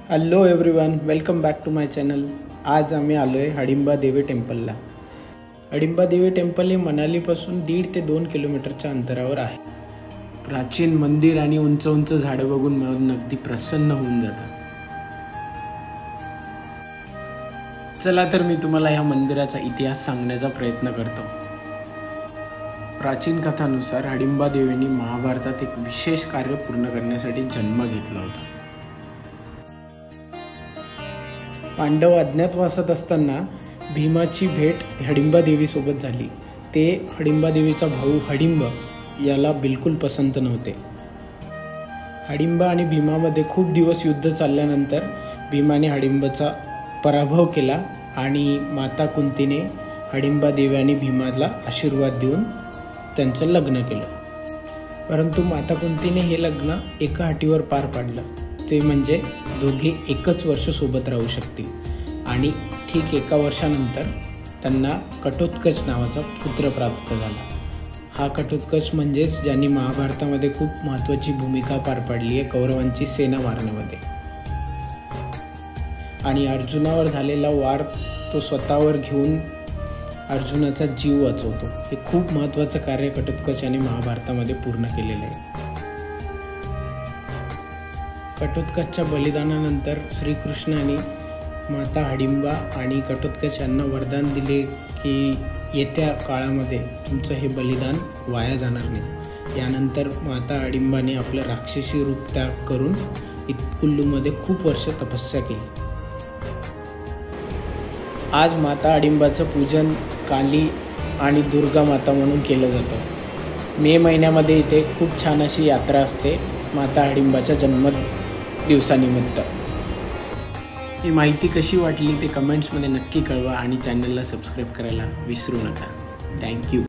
Hello everyone, welcome back to my channel. आज आम्ही आलो आहे हडिंबा देवी टेम्पलला। हडिंबा देवी टेम्पल हे मनालीपासून 1.5 ते 2 किलोमीटरच्या अंतरावर आहे। प्राचीन मंदिर आणि उंच उंच झाडं बघून मन अगदी प्रसन्न होऊन जातं। चला तर मी तुम्हाला या मंदिराचा इतिहास सांगण्याचा प्रयत्न करतो। प्राचीन कथानुसार हडिंबा देवीने महाभारतात एक विशेष कार्य पूर्ण करण्यासाठी जन्म घेतला होता। पांडव अज्ञातवासात असताना भीमाची भेट हडिंबा देवी सोबत झाली। ते हडिंबा देवीचा भाऊ हडिंब याला बिलकुल पसंत नव्हते। हडिंबा आणि भीमामध्ये खूप दिवस युद्ध चालल्यानंतर भीमाने हडिंबाचा पराभव केला आणि माता कुंतीने हडिंबा देवी आणि भीमाला आशीर्वाद देऊन त्यांचं लग्न केलं। परंतु माता कुंतीने हे लग्न एका अटीवर पार पाडलं, ते म्हणजे दोघे एकच वर्ष सोबत राहू शकतील। आणि ठीक 1 वर्षानंतर त्यांना घटोत्कच नावाचा पुत्र प्राप्त झाला। हा घटोत्कच म्हणजेच ज्यांनी महाभारतामध्ये खूप महत्त्वाची भूमिका पार पाडली आहे कौरवांची सेना मारण्यामध्ये। आणि अर्जुनावर झालेला वार तो स्वतःवर घेऊन अर्जुनाचा जीव वाचवतो। हे खूप महत्त्वाचं कार्य घटोत्कच यांनी महाभारतामध्ये पूर्ण केलेलं आहे। घटोत्कचच्या बलिदानानंतर श्रीकृष्णाने माता हडिंबा आणि घटोत्कच यांना वरदान दिले की येत्या काळामध्ये तुमचं हे बलिदान वाया जाणार नाही। यानंतर माता हडिंबाने आपलं राक्षसी रूप त्याग करून कुल्लूमध्ये खूप वर्ष तपस्या केली। आज माता हडिंबाचं पूजन काली आणि दुर्गा माता म्हणून केलं जातं। मे महिन्यामध्ये इथे खूप छान अशी यात्रा असते माता हडिंबाच्या जन्मदिवसानिमित्त। ही माहिती कशी वाटली ते कमेंट्समध्ये नक्की कळवा आणि चॅनलला सबस्क्राईब करायला विसरू नका। थँक्यू।